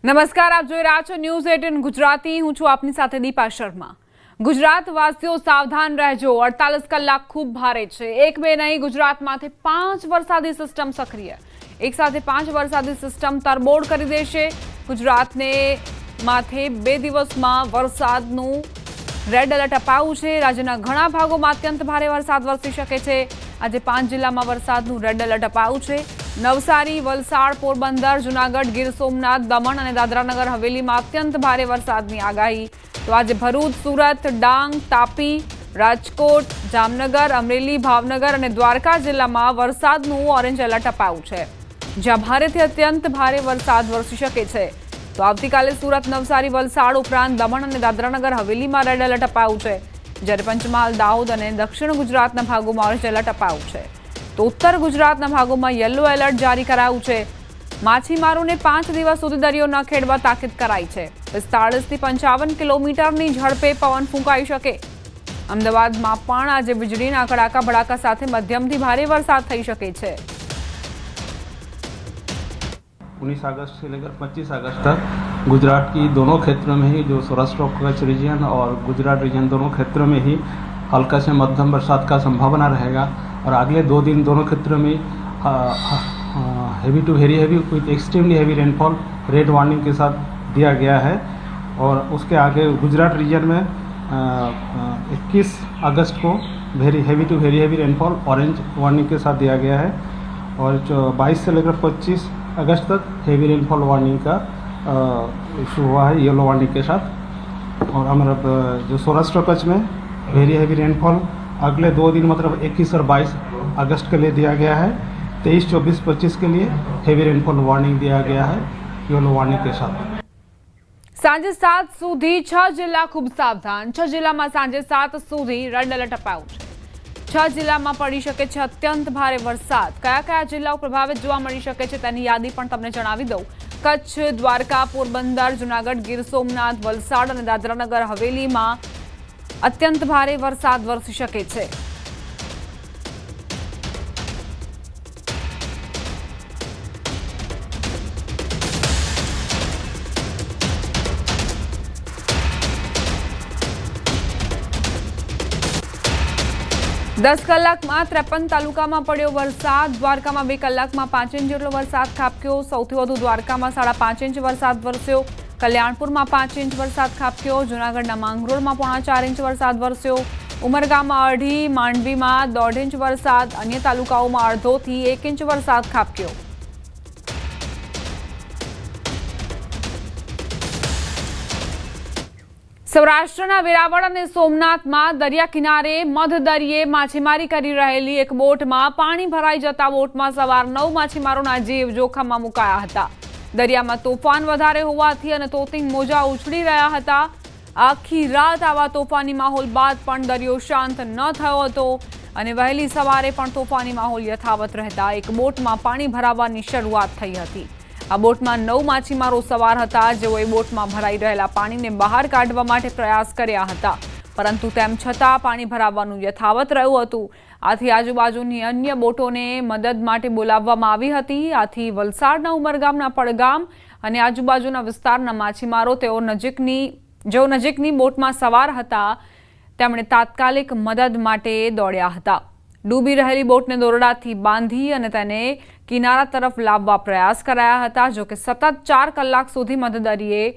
નમસ્કાર, આપ જોઈ રહ્યા છો ન્યૂઝ 18 ગુજરાતી। હું છું આપની સાથે દીપા શર્મા। ગુજરાત વાસીઓ સાવધાન રહેજો। 48 કલાક ખૂબ ભારે છે। એક બે નહીં, ગુજરાતમાંથી 5 વરસાદી સિસ્ટમ સક્રિય। એક સાથે 5 વરસાદી સિસ્ટમ તરબોળ કરી દેશે ગુજરાતને। માથે 2 દિવસમાં વરસાદનું રેડ એલર્ટ અપાયું છે। રાજ્યના ઘણા ભાગોમાં અત્યંત ભારે વરસાદ વરસી શકે છે। આજે 5 જિલ્લામાં વરસાદનું રેડ એલર્ટ અપાયું છે। નવસારી, વલસાડ, પોરબંદર, જૂનાગઢ, ગીર સોમનાથ, દમણ અને દાદરાનગર હવેલીમાં અત્યંત ભારે વરસાદની આગાહી। તો આજે ભરૂચ, સુરત, ડાંગ, તાપી, રાજકોટ, જામનગર, અમરેલી, ભાવનગર અને દ્વારકા જિલ્લામાં વરસાદનું ઓરેન્જ એલર્ટ અપાયું છે, જ્યાં ભારેથી અત્યંત ભારે વરસાદ વરસી શકે છે। તો આવતીકાલે સુરત, નવસારી, વલસાડ ઉપરાંત દમણ અને દાદરાનગર હવેલીમાં રેડ એલર્ટ અપાયું છે, જ્યારે પંચમહાલ, દાહોદ અને દક્ષિણ ગુજરાતના ભાગોમાં ઓરેન્જ એલર્ટ અપાયું છે। તો ઉત્તર ગુજરાતના ભાગોમાં યલો એલર્ટ જારી કરાયું છે। માછીમારોને 5 દિવસ સુધી દરિયો ન ખેડવા તાકીદ કરાઈ છે। 45 થી 55 કિલોમીટરની ઝડપે પવન ફૂંકાઈ શકે। અમદાવાદમાં પણ આજે વીજળીના કડાકા ભડાકા સાથે મધ્યમથી ભારે વરસાદ થઈ શકે છે। 19 अगस्त से लेकर 25 अगस्त तक गुजरात की दोनों क्षेत्रों में ही जो सौराष्ट्र कच्छ रीजन और गुजरात रीजन दोनों क्षेत्रों में ही हल्का से मध्यम बरसात का संभावना रहेगा। और अगले 2 दिन दोनों क्षेत्रों में heavy to very heavy with extremely heavy rainfall red warning के साथ दिया गया है। और उसके आगे गुजरात रीजन में 21 अगस्त को very heavy to very heavy rainfall orange warning के साथ दिया गया है। और 22 से लेकर 25 अगस्त तक हेवी रेनफॉल वार्निंग का इशू हुआ है येलो वार्निंग के साथ। और हमारा जो सौराष्ट्र कच्छ में वेरी हेवी रेनफॉल अगले 2 दिन मतलब 21 और 22 अगस्त के लिए दिया गया है। 23, 24, 25 के लिए हेवी रेनफॉल वार्निंग दिया गया है येलो वार्निंग के साथ। સાંજે 7 સુધી 6 જિલ્લા ખૂબ સાવધાન। 6 જિલ્લામાં સાંજે 7 સુધી રેડ એલર્ટ અપાયું છે। 6 જિલ્લામાં પડી શકે છે અત્યંત ભારે વરસાદ। કયા કયા જિલ્લાઓ પ્રભાવિત જોવા મળી શકે છે તેની યાદી પણ તમને જણાવી દઉં। કચ્છ, દ્વારકા, પોરબંદર, જૂનાગઢ, ગીર સોમનાથ, વલસાડ અને દાદરાનગર હવેલીમાં અત્યંત ભારે વરસાદ વરસી શકે છે। દસ કલાકમાં 53 તાલુકામાં પડ્યો વરસાદ। દ્વારકામાં 2 કલાકમાં 5 ઇંચ જેટલો વરસાદ ખાબક્યો। સૌથી વધુ દ્વારકામાં 5.5 ઇંચ વરસાદ વરસ્યો। કલ્યાણપુરમાં 5 ઇંચ વરસાદ ખાબક્યો। જૂનાગઢના માંગરોળમાં 4.5 ઇંચ વરસાદ વરસ્યો। ઉમરગામમાં 2.5, માંડવીમાં 1.5 ઇંચ વરસાદ। અન્ય તાલુકાઓમાં 1.5 થી 1 ઇંચ વરસાદ ખાબક્યો। સૌરાષ્ટ્રના વેરાવળ અને સોમનાથમાં દરિયા કિનારે મધદરિયે માછીમારી કરી રહેલી એક બોટમાં પાણી ભરાઈ જતા બોટમાં સવાર 9 માછીમારોના જીવ જોખમમાં મુકાયા હતા। દરિયામાં તોફાન વધારે હોવાથી અને તોતિંગ મોજા ઉછળી રહ્યા હતા। આખી રાત આવા તોફાની માહોલ બાદ પણ દરિયો શાંત ન થયો હતો અને વહેલી સવારે પણ તોફાની માહોલ યથાવત રહેતા એક બોટમાં પાણી ભરાવાની શરૂઆત થઈ હતી। આ બોટમાં 9 માછીમારો સવાર હતા, જેઓએ બોટમાં ભરાઈ રહેલા પાણીને બહાર કાઢવા માટે પ્રયાસ કર્યા હતા, પરંતુ તેમ છતાં પાણી ભરાવાનું યથાવત રહ્યું હતું। આથી આજુબાજુની અન્ય બોટોને મદદ માટે બોલાવવામાં આવી હતી। આથી વલસાડના ઉમરગામના પડગામ અને આજુબાજુના વિસ્તારના માછીમારો જેઓ નજીકની બોટમાં સવાર હતા તેમણે તાત્કાલિક મદદ માટે દોડ્યા હતા। ડૂબી રહેલી બોટને દોરડાથી બાંધી અને તેને કિનારા તરફ લાવવા પ્રયાસ કરાયા હતા। જો કે સતત 4 કલાક સુધી મધદરિયે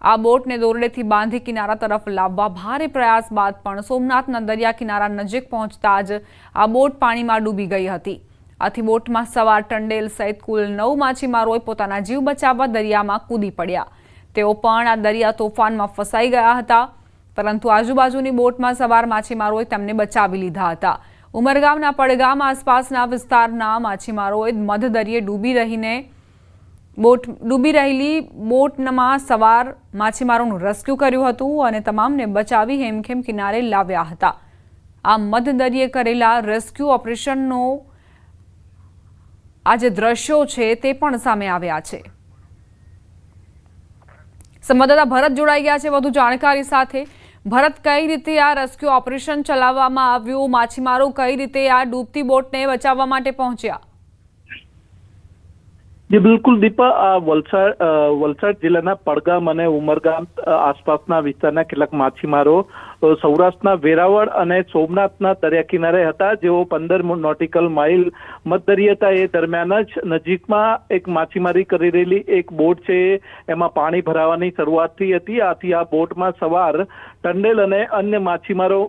આ બોટને દોરડેથી બાંધી કિનારા તરફ લાવવા ભારે પ્રયાસ બાદ પણ સોમનાથના દરિયા કિનારા નજીક પહોંચતા જ આ બોટ પાણીમાં ડૂબી ગઈ હતી। આથી બોટમાં સવાર ટંડેલ સહિત કુલ 9 માછીમારોએ પોતાના જીવ બચાવવા દરિયામાં કૂદી પડ્યા। તેઓ પણ આ દરિયા તોફાનમાં ફસાઈ ગયા હતા, પરંતુ આજુબાજુની બોટમાં સવાર માછીમારોએ તેમને બચાવી લીધા હતા। ઉમરગામના પડગામ આસપાસના વિસ્તારના માછીમારોએ મધદરિયે ડૂબી રહેલી બોટમાં સવાર માછીમારોનું રેસ્ક્યુ કર્યું હતું અને તમામને બચાવી હેમખેમ કિનારે લાવ્યા હતા। આ મધદરિયે કરેલા રેસ્ક્યુ ઓપરેશનનો આ જે દ્રશ્યો છે તે પણ સામે આવ્યા છે। સંવાદદાતા ભરત જોડાઈ ગયા છે વધુ જાણકારી સાથે। ભરત, કઈ રીતે આ રેસ્ક્યુ ઓપરેશન ચલાવવામાં આવ્યું? માછીમારો કઈ રીતે આ ડૂબતી બોટને બચાવવા માટે પહોંચ્યા? જી બિલકુલ દીપા, આ વલસાડ જિલ્લાના પડગામ અને ઉમરગામ આસપાસના વિસ્તારના કેટલાક માછીમારો સૌરાષ્ટ્રના વેરાવળ અને સોમનાથના દરિયા કિનારે હતા, જેઓ 15 નોટિકલ માઇલ મધદરિયે હતા. એ દરમિયાન જ નજીકમાં એક માછીમારી કરી રહેલી એક બોટ છે, એમાં પાણી ભરાવાની શરૂઆત થઈ હતી. આથી આ બોટમાં સવાર ટંડેલ અને અન્ય માછીમારો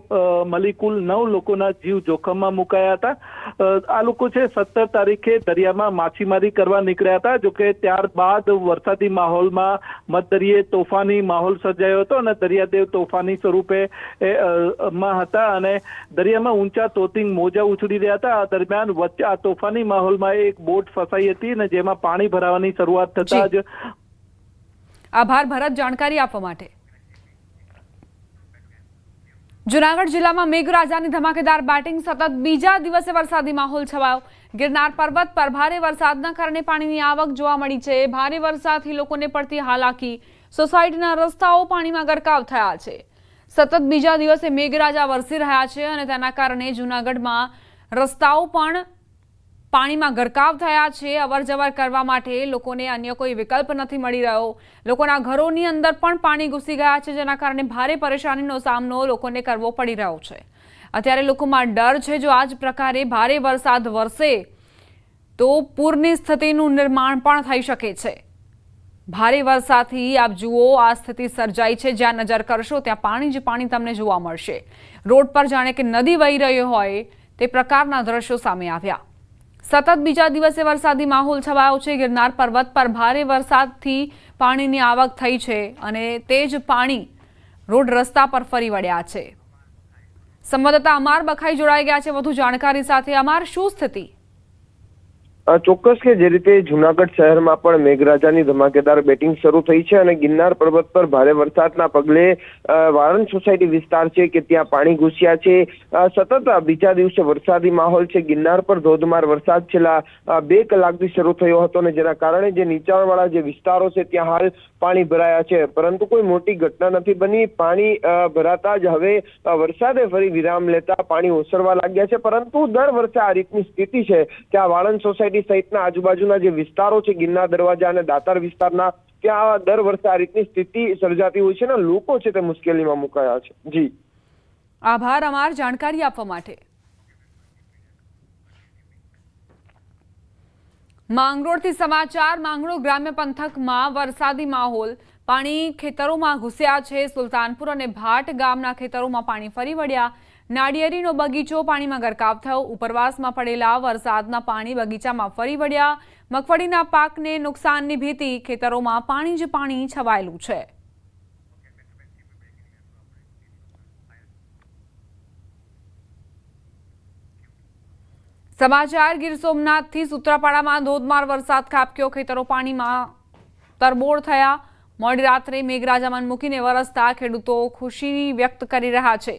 મળી કુલ 9 લોકોના જીવ જોખમમાં મુકાયા હતા. આ લોકો છે 17 તારીખે દરિયામાં માછીમારી કરવા નીકળ્યા હતા. જોકે ત્યારબાદ વરસાદી માહોલમાં મધદરિયે તોફાની માહોલ સર્જાયો હતો અને દરિયાદેવ તોફાની સ્વરૂપે માં હતા અને દરિયામાં ઊંચા તોતિંગ મોજા ઉછળી રહ્યા હતા. આ દરમિયાન વચ્ચે આ તોફાની માહોલમાં એક બોટ ફસાઈ હતી અને જેમાં પાણી ભરાવાની શરૂઆત થતા જ. આભાર ભરત, જાણકારી આપવા માટે. જૂનાગઢ જિલ્લામાં મેઘરાજાની ધમાકેદાર બેટિંગ. સતત બીજા દિવસે વરસાદી માહોલ છવાયો. ગિરનાર પર્વત પર ભારે વરસાદના કારણે પાણીની આવક જોવા મળી છે. ભારે વરસાદથી લોકોને પડતી હાલાકી, સોસાયટીના રસ્તાઓ પાણીમાં ગરકાવ થયા છે. સતત બીજા દિવસે મેઘરાજા વરસી રહ્યા છે અને તેના કારણે જૂનાગઢમાં રસ્તાઓ પણ પાણીમાં ગરકાવ થયા છે. અવર જવર કરવા માટે લોકોને અન્ય કોઈ વિકલ્પ નથી મળી રહ્યો. લોકોના ઘરોની અંદર પણ પાણી ઘૂસી ગયા છે, જેના કારણે ભારે પરેશાનીનો સામનો લોકોને કરવો પડી રહ્યો છે. અત્યારે લોકોમાં ડર છે, જો આ જ પ્રકારે ભારે વરસાદ વરસે તો પૂરની સ્થિતિનું નિર્માણ પણ થઈ શકે છે. ભારે વરસાદથી આપ જુઓ આ સ્થિતિ સર્જાઈ છે. જ્યાં નજર કરશો ત્યાં પાણી જ પાણી તમને જોવા મળશે. રોડ પર જાણે કે નદી વહી રહ્યો હોય તે પ્રકારના દ્રશ્યો સામે આવ્યા. સતત બીજા દિવસે વરસાદી માહોલ છવાયો છે. ગિરનાર પર્વત પર ભારે વરસાદથી પાણીની આવક થઈ છે અને તે જ પાણી રોડ રસ્તા પર ફરી વળ્યા છે. સંવાદદાતા અમાર બખાઈ જોડાઈ ગયા છે વધુ જાણકારી સાથે. અમાર, શું સ્થિતિ? ચોક્કસ કે જે રીતે જુનાગઢ શહેરમાં પણ મેઘરાજાની ધમાકેદાર બેટિંગ શરૂ થઈ છે અને ગિરનાર પર્વત પર ભારે વરસાદના પગલે વાળંદ સોસાયટી વિસ્તાર છે કે ત્યાં પાણી ઘૂસ્યા છે. સતત બીજા દિવસે વરસાદી માહોલ છે. ગિરનાર પર ધોધમાર વરસાદ છેલ્લા 2 કલાકથી શરૂ થયો હતો અને જેના કારણે જે નીચાણવાળા જે વિસ્તારો છે ત્યાં હાલ પાણી ભરાયા છે, પરંતુ કોઈ મોટી ઘટના નથી બની. પાણી ભરાતા જ હવે વરસાદે ફરી વિરામ લેતા પાણી ઓસરવા લાગ્યા છે, પરંતુ દર વર્ષે આ રીતની સ્થિતિ છે કે આ વાળંદ સોસાયટી સહિતના આજુબાજુના જે વિસ્તારો છે, ગિરનાર દરવાજા અને દાતાર વિસ્તારના, ત્યાં દર વર્ષે આ રીતની સ્થિતિ સર્જાતી હોય છે અને લોકો છે તે મુશ્કેલીમાં મુકાયા છે. જી આભાર અમાર, જાણકારી આપવા માટે. માંગરોળથી સમાચાર. માંગરોળ ગ્રામ્ય પંથકમાં વરસાદી માહોલ. પાણી ખેતરોમાં ઘૂસ્યા છે. સુલતાનપુર અને ભાટ ગામના ખેતરોમાં પાણી ફરી વળ્યા. નાળિયેરીનો બગીચો પાણીમાં ગરકાવ થયો. ઉપરવાસમાં પડેલા વરસાદના પાણી બગીચામાં ફરી વળ્યા. મગફળીના પાકને નુકસાનની ભીતિ. ખેતરોમાં પાણી જ પાણી છવાયેલું છે. સમાચાર ગીર સોમનાથથી. સૂત્રાપાડામાં ધોધમાર વરસાદ ખાબક્યો. ખેતરો પાણીમાં તરબોળ થયા. મોડી રાત્રે મેઘરાજામાં મૂકીને વરસતા ખેડૂતો ખુશી વ્યક્ત કરી રહ્યા છે.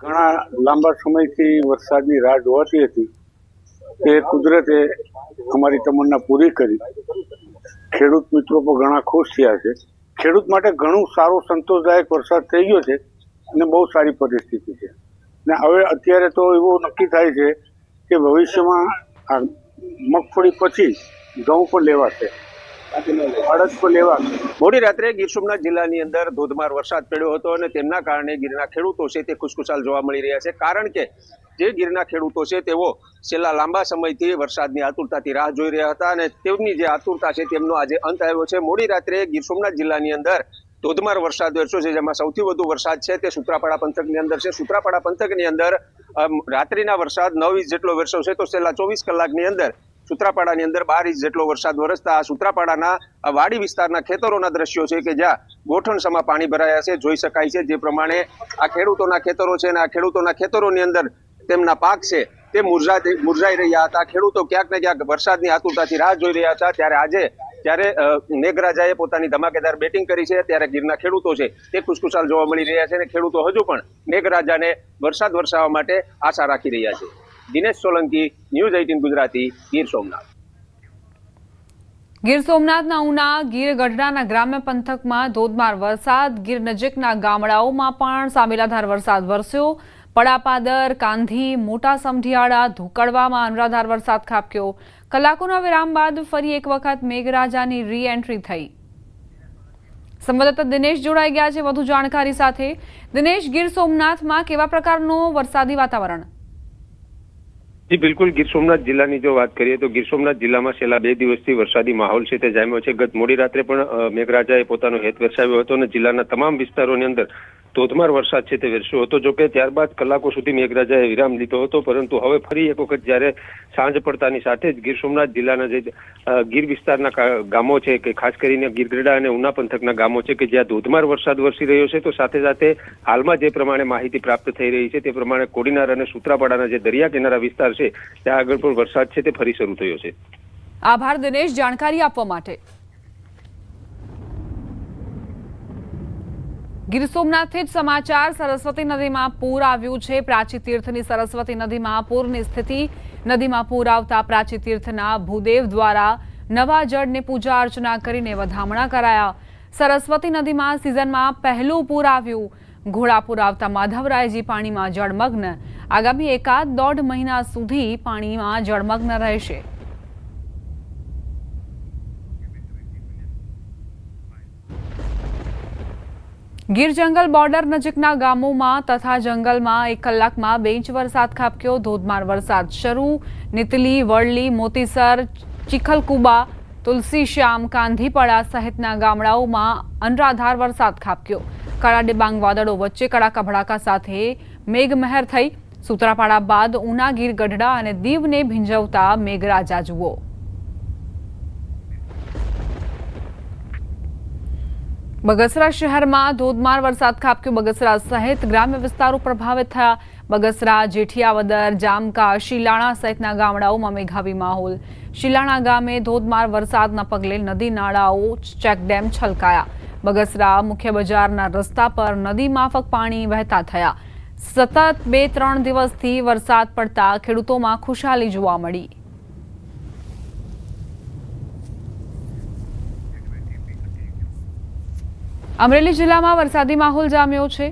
ઘણા લાંબા સમયથી વરસાદની રાહ જોવાતી હતી, તે કુદરતે અમારી તમન્ના પૂરી કરી. ખેડૂત મિત્રો પણ ઘણા ખુશ થયા છે. ખેડૂત માટે ઘણું સારો સંતોષદાયક વરસાદ થઈ ગયો છે અને બહુ સારી પરિસ્થિતિ છે. ને હવે અત્યારે તો એવું નક્કી થાય છે કે ભવિષ્યમાં આ મગફળી પછી ઘઉં પણ લેવાશે, અડદ પણ લેવાશે. મોડી રાત્રે ગીર સોમનાથ જિલ્લાની અંદર ધોધમાર વરસાદ પડ્યો હતો અને તેમના કારણે ગીરના ખેડૂતો છે તે ખુશખુશાલ જોવા મળી રહ્યા છે. કારણ કે જે ગીરના ખેડૂતો છે તેઓ છેલ્લા લાંબા સમયથી વરસાદની આતુરતાથી રાહ જોઈ રહ્યા હતા અને તેમની જે આતુરતા છે તેમનો આજે અંત આવ્યો છે. મોડી રાત્રે ગીર સોમનાથ જિલ્લાની અંદર ધોધમાર વરસાદ વરસ્યો છે, જેમાં સૌથી વધુ વરસાદ છે તે સૂત્રાપાડા પંથકની અંદર છે. સૂત્રાપાડા પંથકની અંદર રાત્રિના વરસાદ 9 ઇંચ જેટલો વરસ્યો છે, તો છેલ્લા 24 કલાકની અંદર સૂત્રાપાડાની અંદર 12 ઇંચ જેટલો વરસાદ વરસતા સૂત્રાપાડાના વાડી વિસ્તારના ખેતરોના દ્રશ્યો છે કે જ્યાં ગોઠણસમાં પાણી ભરાયા છે જોઈ શકાય છે. જે પ્રમાણે આ ખેડૂતોના ખેતરો છે અને આ ખેડૂતોના ખેતરોની અંદર તેમના પાક છે તે મુરઝાઈ રહ્યા હતા. ખેડૂતો ક્યાંક ને ક્યાંક વરસાદની આતુરતાથી રાહ જોઈ રહ્યા હતા. ત્યારે આજે જ્યારે મેઘરાજાએ પોતાની ધમાકેદાર બેટિંગ કરી છે ત્યારે ગીરના ખેડૂતો છે તે ખુશખુશાલ જોવા મળી રહ્યા છે અને ખેડૂતો હજુ પણ મેઘરાજાને વરસાદ વરસાવવા માટે આશા રાખી રહ્યા છે. દિનેશ સોલંકી, ન્યૂઝ 18 ગુજરાતી, ગીર સોમનાથ. ગીર સોમનાથના ઉના, ગીર ગઢડાના ગ્રામ્ય પંથકમાં ધોધમાર વરસાદ. ગીર નજીકના ગામડાઓમાં પણ સામેલાધાર વરસાદ વરસ્યો. પડાપાદર, કાંધી, મોટા સમઢિયાળા, ધોકડવામાં અનરાધાર વરસાદ ખાબક્યો. કલાકોના વિરામ બાદ ફરી એક વખત મેઘરાજાની રી એન્ટ્રી થઈ. સંવાદદાતા દિનેશ જોડાઈ ગયા છે વધુ જાણકારી સાથે. દિનેશ, ગીર સોમનાથમાં કેવા પ્રકારનું વરસાદી વાતાવરણ? જી બિલકુલ, ગીર સોમનાથ જિલ્લાની જો વાત કરીએ તો ગીર સોમનાથ જિલ્લામાં છેલ્લા 2 દિવસથી વરસાદી માહોલ છે તે જામ્યો છે. ગત મોડી રાત્રે પણ મેઘરાજાએ પોતાનો હેત દર્શાવ્યો હતો અને જિલ્લાના તમામ વિસ્તારોની અંદર ધોધમાર વરસાદ છે તે વરસ્યો હતો. જોકે ત્યારબાદ કલાકો સુધી મેઘરાજાએ વિરામ લીધો હતો, પરંતુ હવે ફરી એક વખત જ્યારે સાંજ પડતાની સાથે જ ગીર સોમનાથ જિલ્લાના જે ગીર વિસ્તારના ગામો છે કે ખાસ કરીને ગીરગઢડા અને ઉના પંથકના ગામો છે કે જ્યાં ધોધમાર વરસાદ વરસી રહ્યો છે, તો સાથે સાથે હાલમાં જે પ્રમાણે માહિતી પ્રાપ્ત થઈ રહી છે તે પ્રમાણે કોડીનાર અને સૂત્રાપાડાના જે દરિયા કિનારા વિસ્તાર છે ત્યાં આગળ પણ વરસાદ છે તે ફરી શરૂ થયો છે. આભાર દિનેશ જાણકારી આપવા માટે. ગીર સોમનાથથી જ સમાચાર. સરસ્વતી નદીમાં પૂર આવ્યું છે. પ્રાચી તીર્થની સરસ્વતી નદીમાં પૂરની સ્થિતિ. નદીમાં પૂર આવતા પ્રાચી તીર્થના ભૂદેવ દ્વારા નવા જળની પૂજા અર્ચના કરીને વધામણા કરાયા. સરસ્વતી નદીમાં સિઝનમાં પહેલું પૂર આવ્યું. ઘોડાપુર આવતા માધવરાયજી પાણીમાં જળમગ્ન. આગામી 1.5 મહિના સુધી પાણીમાં જળમગ્ન રહેશે. ગીર જંગલ બોર્ડર નજીકના ગામોમાં તથા જંગલમાં 1 કલાકમાં 2 ઇંચ વરસાદ ખાબક્યો. ધોધમાર વરસાદ શરૂ. નીતલી, વડલી, મોતીસર, ચીખલકુબા, તુલસીશ્યામ, કાંધીપડા સહિતના ગામડાઓમાં અનરાધાર વરસાદ ખાબક્યો. કાળા ડિબાંગ વાદળો વચ્ચે કડાકા ભડાકા સાથે મેઘમહેર થઈ. સૂત્રાપાડા બાદ ઉના, ગીર ગઢડા અને દીવને ભીંજવતા મેઘરાજા જુઓ. બગસરા શહેરમાં ધોધમાર વરસાદ ખાબક્યો. બગસરા સહિત ગ્રામ્ય વિસ્તારો પ્રભાવિત થયા. બગસરા, જેઠિયાવદર, જામકા, શિલાણા સહિતના ગામડાઓમાં મેઘાવી માહોલ. શિલાણા ગામે ધોધમાર વરસાદના પગલે નદી નાળાઓ, ચેકડેમ છલકાયા. બગસરા મુખ્ય બજારના રસ્તા પર નદી માફક પાણી વહેતા થયા. સતત 2-3 દિવસથી વરસાદ પડતા ખેડૂતોમાં ખુશાલી જોવા મળી. અમરેલી જિલ્લામાં વરસાદી માહોલ જામ્યો છે.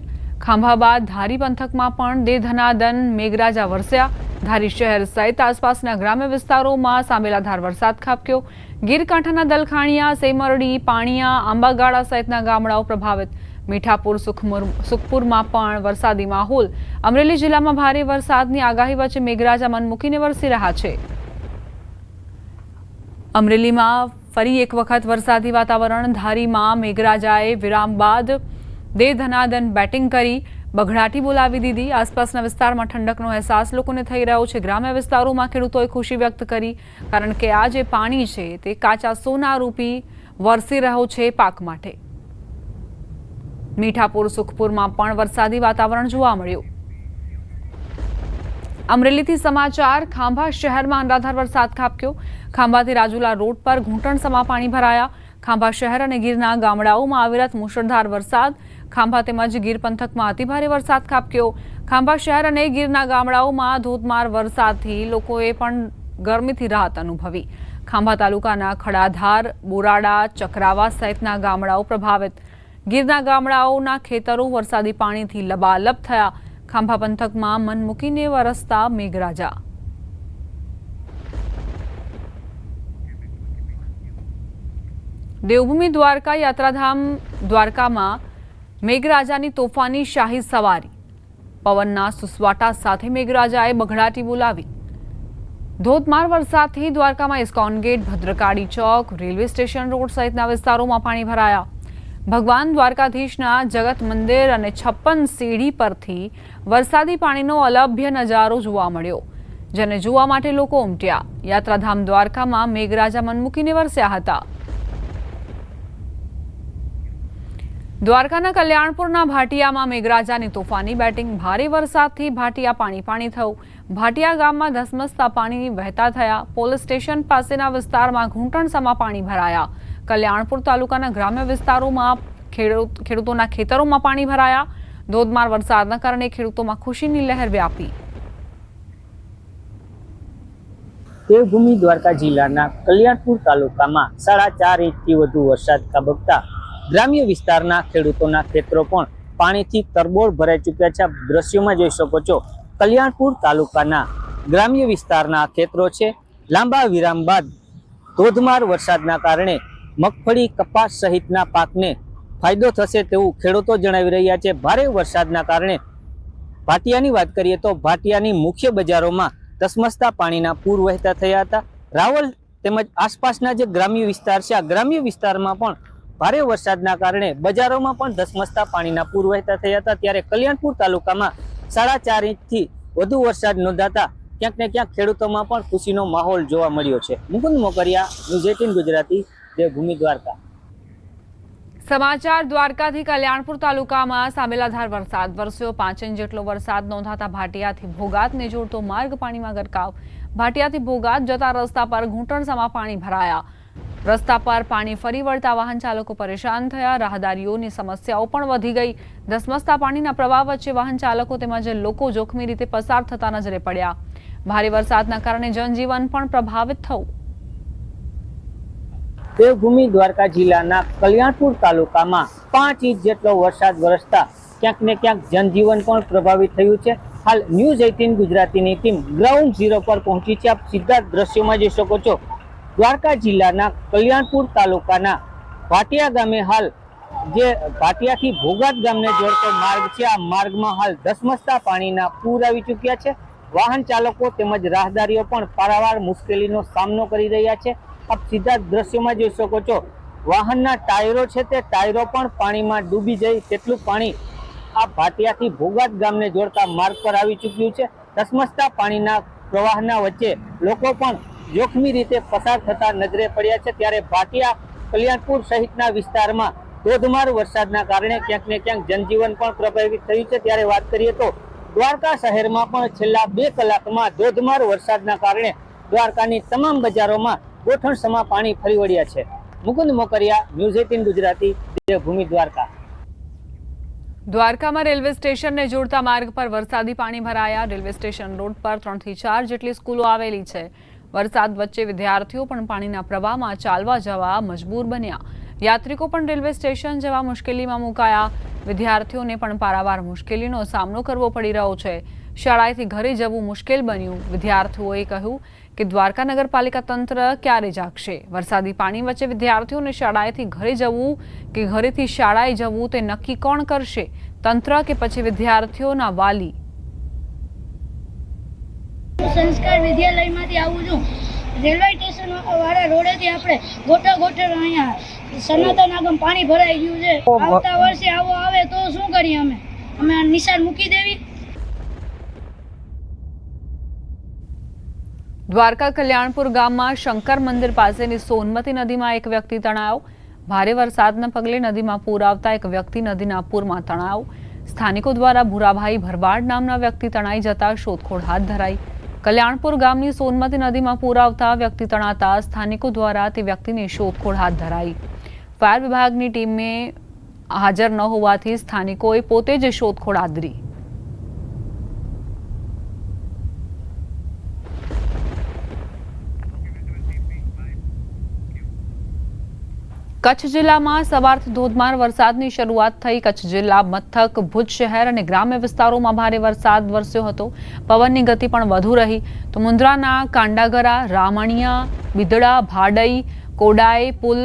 ખાંભા બાદ ધારી પંથકમાં પણ દે ધનાદન મેઘરાજા વરસ્યા. ધારી શહેર સહિત આસપાસના ગ્રામ્ય વિસ્તારોમાં સાંબેલાધાર વરસાદ ખાબક્યો. ગીરકાંઠાના દલખાણીયા, સેમરડી, પાણીયા, આંબાગાળા સહિતના ગામડાઓ પ્રભાવિત. મીઠાપુર, સુખપુરમાં પણ વરસાદી માહોલ. અમરેલી જિલ્લામાં ભારે વરસાદની આગાહી વચ્ચે મેઘરાજા મન મૂકીને વરસી રહ્યા છે. અમરેલીમાં ફરી એક વખત વરસાદી વાતાવરણ. ધારીમાં મેઘરાજાએ વિરામ બાદ દે ધનાદન બેટિંગ કરી બઘડાટી બોલાવી દીધી. આસપાસના વિસ્તારમાં ઠંડકનો અહેસાસ લોકોને થઈ રહ્યો છે. ગ્રામ્ય વિસ્તારોમાં ખેડૂતોએ ખુશી વ્યક્ત કરી, કારણ કે આ જે પાણી છે તે કાચા સોના રૂપી વરસી રહ્યો છે પાક માટે. મીઠાપુર, સુખપુરમાં પણ વરસાદી વાતાવરણ જોવા મળ્યું. અમરેલીથી સમાચાર. ખાંભા શહેરમાં અનરાધાર વરસાદ ખાબક્યો. ખાંભાથી રાજુલા રોડ પર ઘૂંટણસમા પાણી ભરાયા. ખાંભા શહેર અને ગીરના ગામડાઓમાં અવિરત મુશળધાર વરસાદ. ખાંભા તેમજ ગીર પંથકમાં અતિભારે વરસાદ ખાબક્યો. ખાંભા શહેર અને ગીરના ગામડાઓમાં ધોધમાર વરસાદથી લોકોએ પણ ગરમીથી રાહત અનુભવી. ખાંભા તાલુકાના ખડાધાર, બોરાડા, ચક્રાવા સહિતના ગામડાઓ પ્રભાવિત. ગીરના ગામડાઓના ખેતરો વરસાદી પાણીથી લબાલબ થયા. ખાંભા પંથકમાં મન મૂકીને વરસતા મેઘરાજા. દેવભૂમિ દ્વારકા યાત્રાધામ દ્વારકામાં મેઘરાજાની તોફાની શાહી સવારી. પવનના સુસવાટા સાથે મેઘરાજાએ બઘડાટી બોલાવી. ધોધમાર વરસાદથી દ્વારકામાં ઇસ્કોન ગેટ, ભદ્રકાળી ચોક, રેલવે સ્ટેશન રોડ સહિતના વિસ્તારોમાં પાણી ભરાયા. ભગવાન દ્વારકાધીશના જગત મંદિર અને 56 સીડી પરથી વરસાદી પાણીનો અલભ્ય નજારો જોવા મળ્યો, જેને જોવા માટે લોકો ઉમટ્યા. યાત્રાધામ દ્વારકામાં મેઘરાજા મન મૂકીને વરસ્યા હતા. દ્વારકાના કલ્યાણપુરના ભાટિયામાં મેઘરાજાની તોફાની બેટિંગ. ભારે વરસાદથી ભાટિયા પાણી થયું. ભાટિયા ગામમાં ધસમસતા પાણી વહેતા થયા. પોલીસ સ્ટેશન પાસેના વિસ્તારમાં ઘૂંટણસમા પાણી ભરાયા. કલ્યાણપુર તાલુકાના ગ્રામ્ય વિસ્તારોમાં ખેડૂતોના ખેતરોમાં પાણી ભરાયા. ધોધમાર વરસાદના કારણે ખેડૂતોમાં ખુશીની લહેર વ્યાપી. દેવભૂમિ દ્વારકા જિલ્લાના કલ્યાણપુર તાલુકામાં 4.5 ઇંચથી વધુ વરસાદ ખાબકતા ગ્રામ્ય વિસ્તારના ખેડૂતોના ખેતરો પણ પાણીથી તરબોળ ભરાઈ ચૂક્યા છે. આપ દ્રશ્યોમાં જોઈ શકો છો, કલ્યાણપુર તાલુકાના ગ્રામ્ય વિસ્તારના ખેતરો છે. લાંબા વિરામ બાદ ધોધમાર વરસાદના કારણે મગફળી, કપાસ સહિતના પાકને ફાયદો થશે તેવું ખેડૂતો જણાવી રહ્યા છે. ભારે વરસાદના કારણે ભાટિયાની વાત કરીએ તો ભાટિયાની મુખ્ય બજારોમાં ધસમસતા પાણીના પૂર વહેતા થયા હતા. રાવલ તેમજ આસપાસના જે ગ્રામ્ય વિસ્તાર છે, આ ગ્રામ્ય વિસ્તારમાં પણ ભારે વરસાદના કારણે બજારોમાં પણ ધસમસતા પાણીના પૂર વહેતા થયા હતા. ત્યારે કલ્યાણપુર તાલુકામાં 4.5 ઇંચથી વધુ વરસાદ નોંધાતા ક્યાંક ને ક્યાંક ખેડૂતોમાં પણ ખુશીનો માહોલ જોવા મળ્યો છે. મુકુંદ મોકરિયા, ન્યૂઝ 18 ગુજરાતી, દેવભૂમિ દ્વારકા. સમાચાર દ્વારકાથી. કલ્યાણપુર તાલુકામાં સાબેલાધાર વરસાદ વરસ્યો. 5 ઇંચ જેટલો વરસાદ નોંધાતા ભાટિયાથી ભોગાતને જોડતો માર્ગ પાણીમાં ગરકાવ. ભાટિયાથી ભોગાત જતા રસ્તા પર ઘૂંટણસમાં પાણી ભરાયા. રસ્તા પર પાણી ફરી વળતા વાહન ચાલકો પરેશાન થયા. રાહદારીઓની સમસ્યાઓ પણ વધી ગઈ. ધસમસતા પાણીના પ્રવાહ વચ્ચે વાહન ચાલકો તેમજ લોકો જોખમી રીતે પસાર થતા નજરે પડ્યા. ભારે વરસાદના કારણે જનજીવન પણ પ્રભાવિત થયું. દેવભૂમિ દ્વારકા જિલ્લાના કલ્યાણપુર તાલુકામાં 5 ઇંચ જેટલો વરસાદ વરસતા ક્યાંક ને ક્યાંક જનજીવન પણ પ્રભાવિત થયું છે. હાલ ન્યૂઝ 18 ગુજરાતીની ટીમ ગ્રાઉન્ડ ઝીરો પર પહોંચી છે. આપ સીધા દ્રશ્યોમાં જોઈ શકો છો, દ્વારકા જિલ્લાના કલ્યાણપુર તાલુકાના ભાટિયા ગામે હાલ જે ભાટિયાથી ભોગાત ગામને જોડતો માર્ગ છે, આ માર્ગમાં હાલ ધસમસતા પાણીના પૂર આવી ચૂક્યા છે. વાહન ચાલકો તેમજ રાહદારીઓ પણ પારાવાર મુશ્કેલીનો સામનો કરી રહ્યા છે. આપ સીધા દ્રશ્યોમાં જોઈ શકો છો, વાહનના ટાયરો છે તે ટાયરો પણ પાણીમાં ડૂબી જાય તેટલું પાણી આ ભાટિયાથી ભોગાત ગામને જોડતા માર્ગ પર આવી ચૂક્યું છે. ધસમસતા પાણીના પ્રવાહના વચ્ચે લોકો પણ જોખમી રીતે પસાર થતા નજરે પડ્યા છે. ત્યારે ભાટિયા, કલ્યાણપુર સહિતના વિસ્તારમાં ધોધમાર વરસાદના કારણે ક્યાંક ને ક્યાંક જનજીવન પણ પ્રભાવિત થયું છે. ત્યારે વાત કરીએ તો દ્વારકા શહેરમાં પણ છેલ્લા 2 કલાકમાં ધોધમાર વરસાદના કારણે દ્વારકાની તમામ બજારોમાં ગોઠણસમાં પાણી ફરી વળ્યા છે. મુકુંદ મોકરિયા, ન્યૂઝ 18 ગુજરાતી, દેવભૂમિ દ્વારકા. દ્વારકામાં રેલવે સ્ટેશનને જોડતા માર્ગ પર વરસાદી પાણી ભરાયા. રેલવે સ્ટેશન રોડ પર 3 થી 4 જેટલી સ્કૂલો આવેલી છે. વરસાદ વચ્ચે વિદ્યાર્થીઓ પણ પાણીના પ્રવાહમાં ચાલવા જવા મજબૂર બન્યા. યાત્રિકો પણ રેલવે સ્ટેશન જવા મુશ્કેલીમાં મુકાયા. વિદ્યાર્થીઓને પણ પારાવાર મુશ્કેલીનો સામનો કરવો પડી રહ્યો છે. શાળાએથી ઘરે જવું મુશ્કેલ બન્યું. વિદ્યાર્થીઓએ કહ્યું કે દ્વારકા નગરપાલિકા તંત્ર ક્યારે જાગશે? વરસાદી પાણી વચ્ચે વિદ્યાર્થીઓને શાળાએથી ઘરે જવું કે ઘરેથી શાળાએ જવું તે નક્કી કોણ કરશે? તંત્ર કે પછી વિદ્યાર્થીઓના વાલી? સંસ્કાર વિદ્યાલયમાંથી આવું છું. રેલવે સ્ટેશન વાળા રોડેથી આપણે ગોઠર અહીંયા સનાતન આગમ પાણી ભરાઈ ગયું છે. આવતા વર્ષે આવો આવે તો શું કરીએ? અમે આ નિશાન મૂકી દેવી? દ્વારકા કલ્યાણપુર ગામમાં શંકર મંદિર પાસેની સોનમતી નદીમાં એક વ્યક્તિ તણાયો. ભારે વરસાદના પગલે નદીમાં પૂર આવતા એક વ્યક્તિ નદીના પૂરમાં તણાયો. સ્થાનિકો દ્વારા ભૂરાભાઈ ભરવાડ નામના વ્યક્તિ તણાઈ જતા શોધખોળ હાથ ધરાઈ. કલ્યાણપુર ગામની સોનમતી નદીમાં પૂર આવતા વ્યક્તિ તણાતા સ્થાનિકો દ્વારા તે વ્યક્તિની શોધખોળ હાથ ધરાઈ. ફાયર વિભાગની ટીમે હાજર ન હોવાથી સ્થાનિકોએ પોતે જ શોધખોળ આદરી. કચ્છ જિલ્લામાં સવારથી ધોધમાર વરસાદની શરૂઆત થઈ. કચ્છ જિલ્લા મથક ભુજ શહેર અને ગ્રામ્ય વિસ્તારોમાં ભારે વરસાદ વરસ્યો હતો. પવનની ગતિ પણ વધુ રહી. તો મુન્દ્રાના કાંડાગરા, રામણિયા, બિદડા, ભાડઈ, કોડાઈ, પુલ,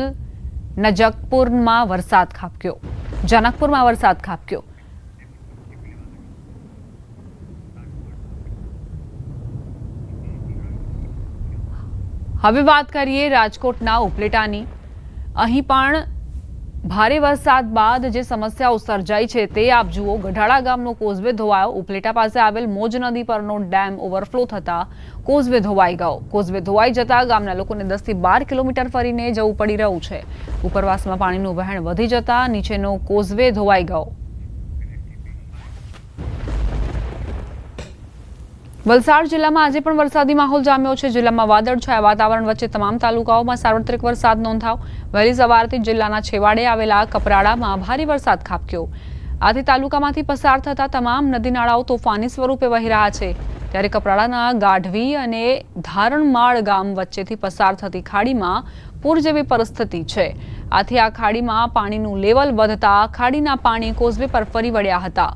નજકપુરમાં વરસાદ ખાબક્યો. જનકપુરમાં વરસાદ ખાબક્યો. હવે વાત કરીએ રાજકોટના ઉપલેટાની. અહીં પણ ભારે વરસાદ બાદ જે સમસ્યાઓ સર્જાઈ છે તે આપ જુઓ. ગઢાળા ગામનો કોઝવે ધોવાયો. ઉપલેટા પાસે આવેલ મોજ નદી પરનો ડેમ ઓવરફ્લો થતા કોઝવે ધોવાઈ ગયો. કોઝવે ધોવાઈ જતા ગામના લોકોને 10 થી 12 કિલોમીટર ફરીને જવું પડી રહ્યું છે. ઉપરવાસમાં પાણીનું વહેણ વધી જતા નીચેનો કોઝવે ધોવાઈ ગયો. વલસાડ જિલ્લામાં આજે પણ વરસાદી માહોલ જામ્યો છે. જિલ્લામાં વાદળછાયા વાતાવરણ વચ્ચે તમામ તાલુકાઓમાં સાર્વત્રિક વરસાદ નોંધાયો. વહેલી સવારથી જિલ્લાના છેવાડે આવેલા કપરાડામાં ભારે વરસાદ ખાબક્યો. આથી તાલુકામાંથી પસાર થતા તમામ નદી નાળાઓ તોફાની સ્વરૂપે વહી રહ્યા છે. ત્યારે કપરાડાના ગાઢવી અને ધારણમાળ ગામ વચ્ચેથી પસાર થતી ખાડીમાં પૂર જેવી પરિસ્થિતિ છે. આથી આ ખાડીમાં પાણીનું લેવલ વધતા ખાડીના પાણી કોઝવે પર ફરી વળ્યા હતા.